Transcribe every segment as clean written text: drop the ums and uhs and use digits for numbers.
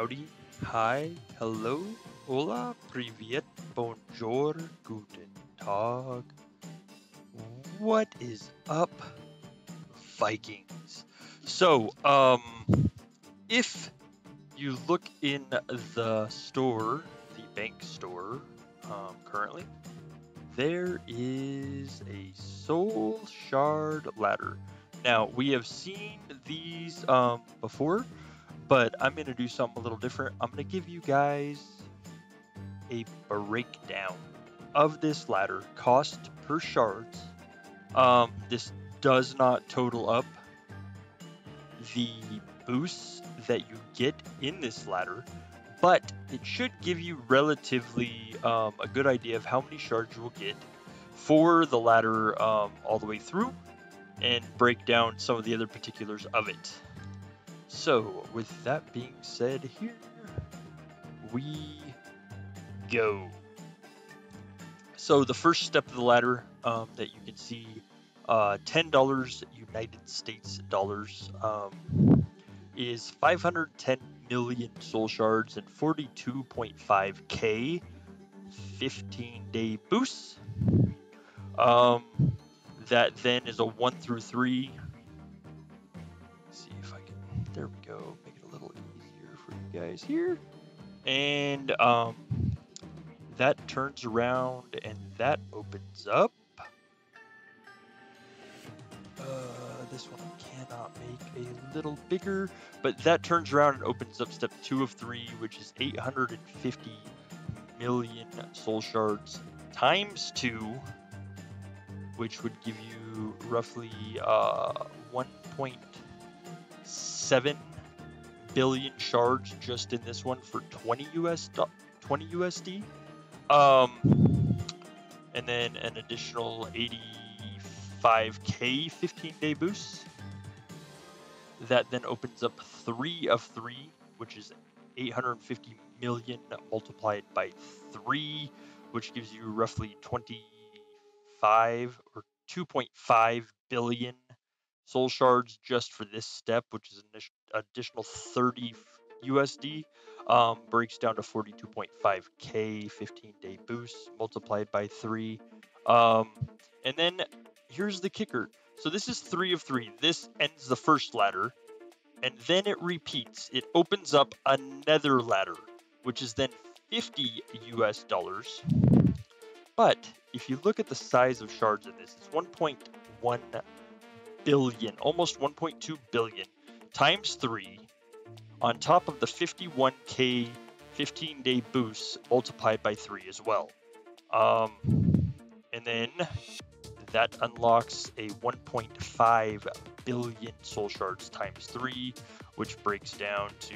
howdy, hi, hello, hola, privet, bonjour, guten tag. What is up, Vikings? So, if you look in the store, the bank store, currently, there is a SoulShard ladder. Now, we have seen these before, but I'm going to do something a little different. I'm going to give you guys a breakdown of this ladder, cost per shards. This does not total up the boosts that you get in this ladder, but it should give you relatively a good idea of how many shards you will get for the ladder all the way through, and break down some of the other particulars of it. So, with that being said, here we go. So, the first step of the ladder that you can see, $10 United States dollars, is 510 million soul shards and 42.5k 15-day boosts. That then is a 1 through 3. Let's see if I can. There we go. Make it a little easier for you guys here. And that turns around and that opens up. This one I cannot make a little bigger, but that turns around and opens up step 2 of 3, which is 850 million soul shards times 2, which would give you roughly 1.7 billion shards just in this one for 20 USD. And then an additional 85k 15-day boosts. That then opens up 3 of 3, which is 850 million multiplied by 3, which gives you roughly 25 or 2.5 billion soul shards just for this step, which is an additional 30 USD. Breaks down to 42.5k 15-day boosts multiplied by 3. And then here's the kicker. So this is 3 of 3. This ends the first ladder, and then it repeats. It opens up another ladder, which is then 50 US dollars. But if you look at the size of shards in this, it's 1.1 billion, almost 1.2 billion times 3 on top of the 51k 15-day boosts multiplied by 3 as well. And then that unlocks a 1.5 billion soul shards times 3, which breaks down to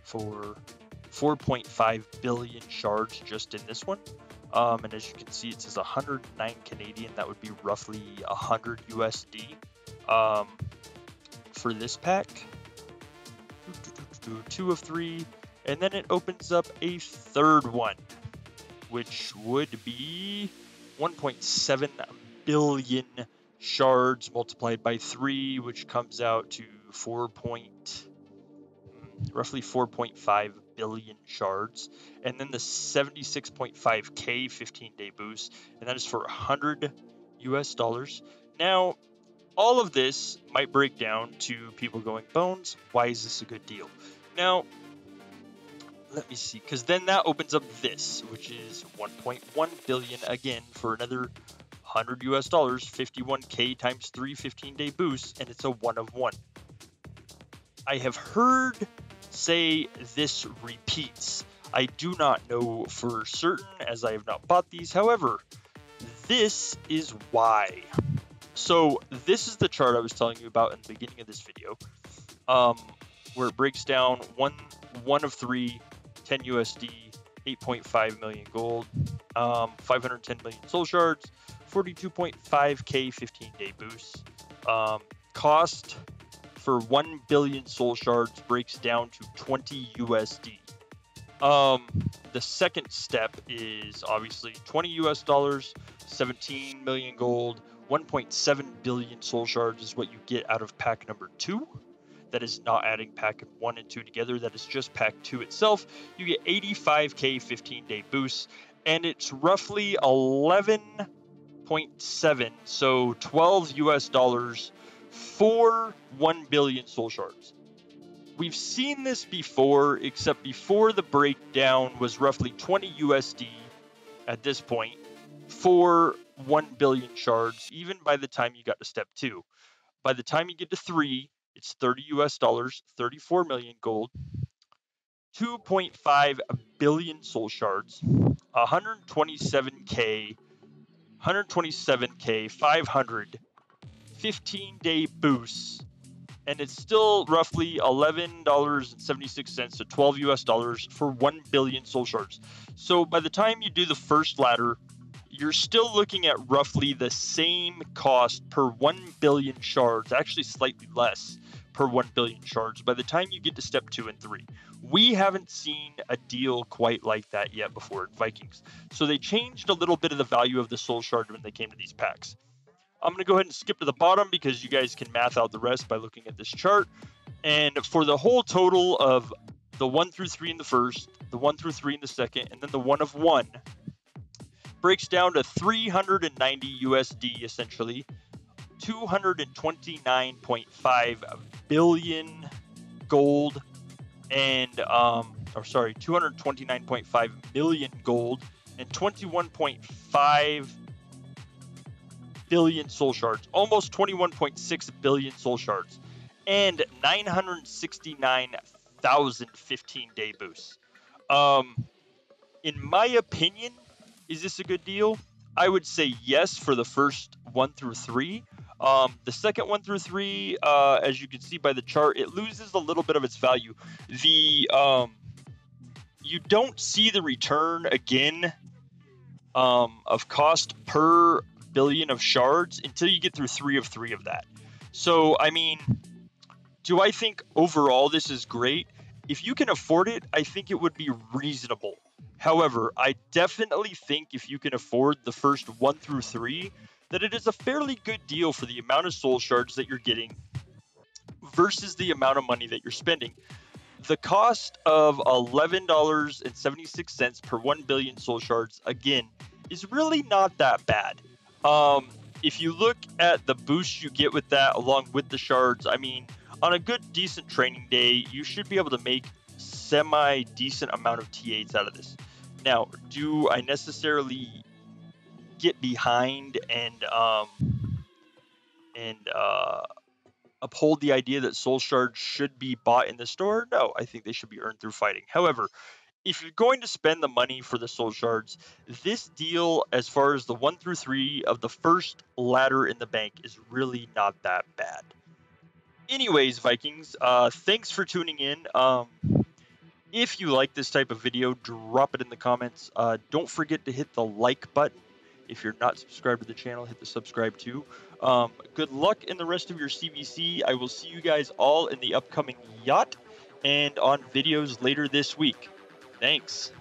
4.5 billion shards just in this one. And as you can see, it says 109 Canadian. That would be roughly 100 USD for this pack. 2 of 3, and then it opens up a third one, which would be 1.7 billion shards multiplied by 3, which comes out to roughly 4.5 billion shards. And then the 76.5k 15-day boost, and that is for 100 US dollars. Now, all of this might break down to people going, Bones, why is this a good deal? Now, let me see, because then that opens up this, which is 1.1 billion again for another 100 US dollars, 51k times 3 15-day boosts, and it's a 1 of 1. I have heard say this repeats. I do not know for certain, as I have not bought these. However, this is why. So this is the chart I was telling you about in the beginning of this video, where it breaks down one of 3, 10 USD, 8.5 million gold, 510 million soul shards, 42.5k 15-day boosts. Cost for 1 billion soul shards breaks down to 20 USD. The second step is obviously 20 US dollars, 17 million gold, 1.7 billion soul shards is what you get out of pack number 2. That is not adding pack 1 and 2 together. That is just pack 2 itself. You get 85k 15-day boosts, and it's roughly 11.7, so $12 for 1 billion soul shards. We've seen this before, except before the breakdown was roughly 20 USD at this point for 1 billion shards, even by the time you got to step 2. By the time you get to 3, it's $30, 34 million gold, 2.5 billion soul shards, 127k, 500, 15-day boosts, and it's still roughly $11.76 to $12 for 1 billion soul shards. So by the time you do the first ladder, you're still looking at roughly the same cost per 1 billion shards, actually slightly less per 1 billion shards by the time you get to step 2 and 3. We haven't seen a deal quite like that yet before in Vikings. So they changed a little bit of the value of the soul shard when they came to these packs. I'm going to go ahead and skip to the bottom because you guys can math out the rest by looking at this chart. And for the whole total of the 1 through 3 in the first, the 1 through 3 in the second, and then the 1 of 1, breaks down to 390 USD essentially, 229.5 billion gold, and 229.5 million gold, and 21.5 billion soul shards, almost 21.6 billion soul shards, and 969,000 15-day boosts. In my opinion, is this a good deal? I would say yes for the first 1 through 3. The second 1 through 3, as you can see by the chart, it loses a little bit of its value. You don't see the return again of cost per billion of shards until you get through 3 of 3 of that. So, I mean, do I think overall this is great? If you can afford it, I think it would be reasonable. However, I definitely think if you can afford the first 1 through 3, that it is a fairly good deal for the amount of soul shards that you're getting versus the amount of money that you're spending. The cost of $11.76 per 1 billion soul shards, again, is really not that bad. If you look at the boost you get with that along with the shards, I mean, on a good, decent training day, you should be able to make semi-decent amount of T8s out of this. Now, do I necessarily get behind and uphold the idea that soul shards should be bought in the store? No, I think they should be earned through fighting. However, if you're going to spend the money for the soul shards, this deal, as far as the 1 through 3 of the first ladder in the bank, is really not that bad. Anyways, Vikings, thanks for tuning in. If you like this type of video, drop it in the comments. Don't forget to hit the like button. If you're not subscribed to the channel, hit the subscribe too. Good luck in the rest of your CVC. I will see you guys all in the upcoming yacht and on videos later this week. Thanks.